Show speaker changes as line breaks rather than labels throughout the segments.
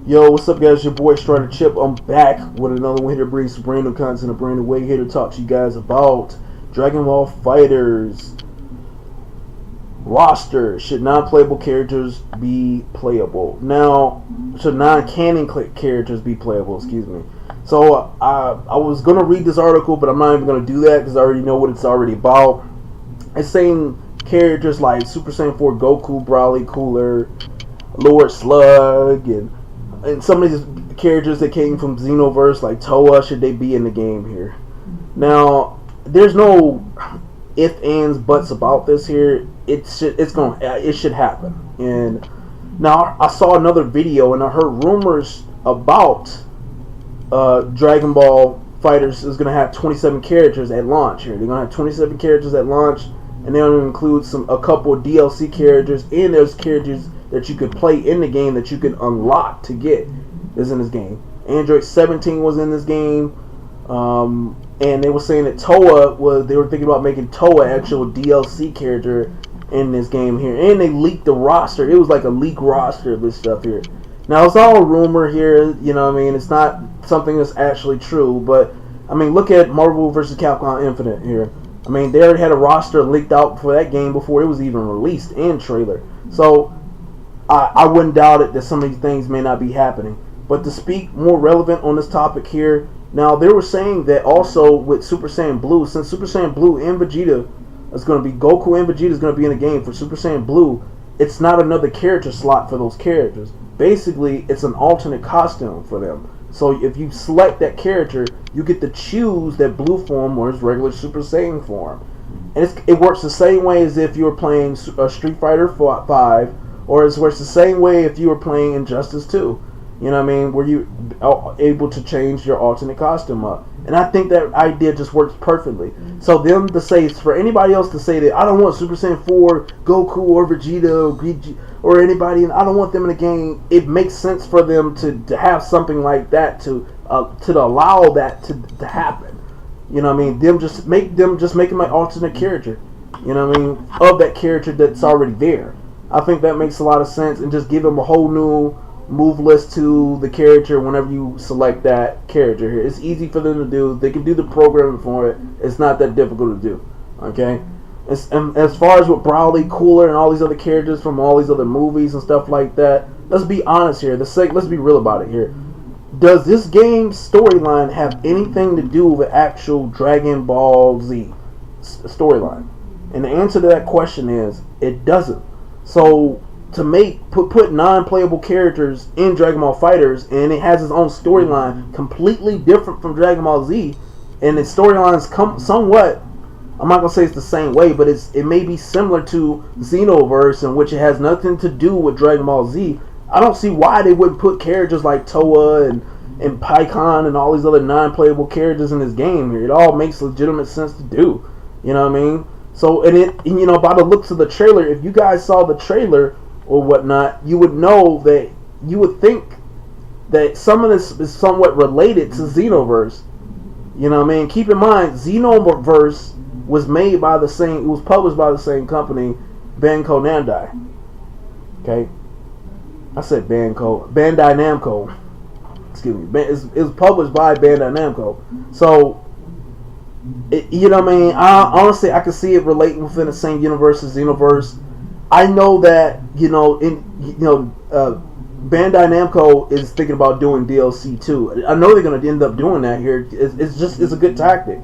Yo, what's up, guys? Your boy Strider Chip. I'm back with another one here to bring some brand new content, a brand new way here to talk to you guys about Dragon Ball FighterZ roster. Should non-playable characters be playable? Now, should non-canon characters be playable? Excuse me. So I was gonna read this article, but I'm not even gonna do that because I already know what it's already about. It's saying characters like Super Saiyan 4 Goku, Broly, Cooler, Lord Slug, and some of these characters that came from Xenoverse, like Toa, should they be in the game here? Now, there's no ifs, ands, buts about this here. It should happen. And now I saw another video and I heard rumors about Dragon Ball FighterZ is going to have 27 characters at launch here. They're going to have 27 characters at launch, and they're going to include a couple of DLC characters, and there's characters that you could play in the game that you could unlock to get is in this game. Android 17 was in this game, and they were saying that they were thinking about making Toa actual DLC character in this game here, and they leaked the roster. It was like a leak roster of this stuff here. Now, it's all a rumor here, you know what I mean? It's not something that's actually true, but, I mean, look at Marvel vs. Capcom Infinite here. I mean, they already had a roster leaked out for that game before it was even released and trailer. So, I wouldn't doubt it that some of these things may not be happening. But to speak more relevant on this topic here, now they were saying that also with Super Saiyan Blue, since Super Saiyan Blue and Vegeta is going to be, Goku and Vegeta is going to be in the game for Super Saiyan Blue, it's not another character slot for those characters. Basically, it's an alternate costume for them. So if you select that character, you get to choose that blue form or his regular Super Saiyan form. And it works the same way as if you were playing Street Fighter 5, or it works the same way if you were playing Injustice 2. You know what I mean? Where you are able to change your alternate costume up. And I think that idea just works perfectly. So them to say, for anybody else to say that I don't want Super Saiyan 4, Goku or Vegeta or anybody, and I don't want them in the game, it makes sense for them to have something like that to allow that to happen. You know what I mean? Them just make them an alternate character. You know what I mean? Of that character that's already there. I think that makes a lot of sense, and just give them a whole new move list to the character whenever you select that character here. It's easy for them to do. They can do the programming for it. It's not that difficult to do. Okay? And as far as with Broly, Cooler, and all these other characters from all these other movies and stuff like that, let's be honest here. Let's be real about it here. Does this game's storyline have anything to do with actual Dragon Ball Z storyline? And the answer to that question is, it doesn't. So to put non-playable characters in Dragon Ball FighterZ, and it has its own storyline completely different from Dragon Ball Z, and its storylines come somewhat, I'm not gonna say it's the same way, but it may be similar to Xenoverse, in which it has nothing to do with Dragon Ball Z. I don't see why they wouldn't put characters like Toa and Pycon and all these other non-playable characters in this game here. It all makes legitimate sense to do. You know what I mean? So, and you know, by the looks of the trailer, if you guys saw the trailer or whatnot, you would know that you would think that some of this is somewhat related to Xenoverse. You know what I mean? Keep in mind, Xenoverse was made by the same, it was published by the same company, Banco Namdai. Okay? I said Bandai Namco. Excuse me. It was published by Bandai Namco. So, you know what I mean? Honestly, I can see it relating within the same universe as Xenoverse. I know that, Bandai Namco is thinking about doing DLC too. I know they're going to end up doing that here. It's a good tactic.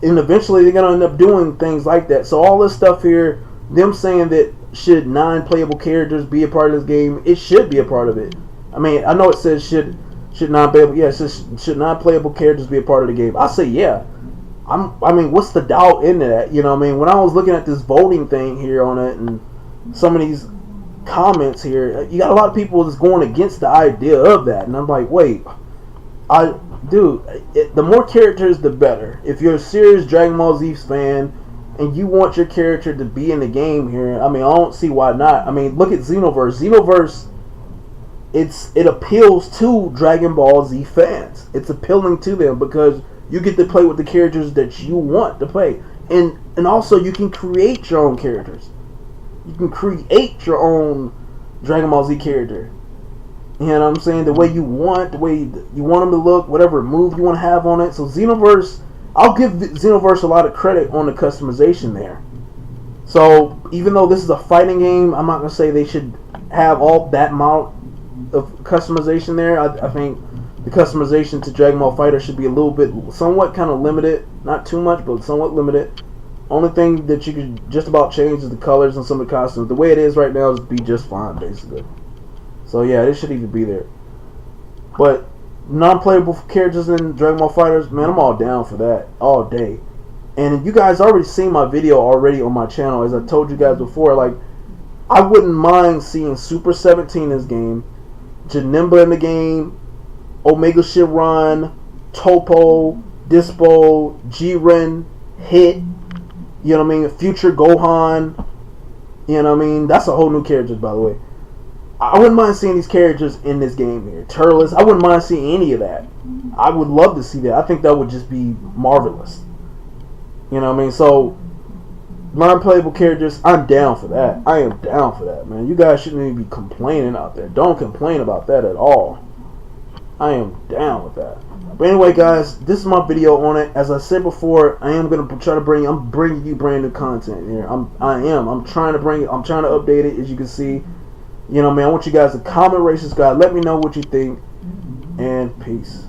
And eventually they're going to end up doing things like that. So all this stuff here, them saying that should non-playable characters be a part of this game, it should be a part of it. I mean, I know it says should non-playable, yeah, it says should non-playable characters be a part of the game. I say yeah. I mean, what's the doubt in that? You know what I mean? When I was looking at this voting thing here on it and some of these comments here, you got a lot of people that's going against the idea of that. And I'm like, wait, the more characters, the better. If you're a serious Dragon Ball Z fan and you want your character to be in the game here, I mean, I don't see why not. I mean, look at Xenoverse. Xenoverse, it appeals to Dragon Ball Z fans. It's appealing to them because you get to play with the characters that you want to play. And also, you can create your own characters. You can create your own Dragon Ball Z character. You know what I'm saying? The way you want, the way you want them to look, whatever move you want to have on it. So Xenoverse, I'll give Xenoverse a lot of credit on the customization there. So even though this is a fighting game, I'm not gonna say they should have all that amount of customization there. I think the customization to Dragon Ball FighterZ should be a little bit, somewhat kind of limited. Not too much, but somewhat limited. Only thing that you can just about change is the colors and some of the costumes. The way it is right now is be just fine, basically. So yeah, this should even be there. But non-playable characters in Dragon Ball FighterZ, man, I'm all down for that all day. And you guys already seen my video already on my channel, as I told you guys before. Like, I wouldn't mind seeing Super 17 in this game, Janemba in the game, Omega Shenron, Toppo, Dispo, Jiren, Hit. You know what I mean? Future Gohan. You know what I mean? That's a whole new character, by the way. I wouldn't mind seeing these characters in this game here. Turles, I wouldn't mind seeing any of that. I would love to see that. I think that would just be marvelous. You know what I mean? So, non-playable characters, I'm down for that. I am down for that, man. You guys shouldn't even be complaining out there. Don't complain about that at all. I am down with that. But anyway, guys, this is my video on it. As I said before, I am gonna try to I'm bringing you brand new content here. I'm trying to update it, as you can see. You know, man, I want you guys to comment, racist guy. Let me know what you think, and peace.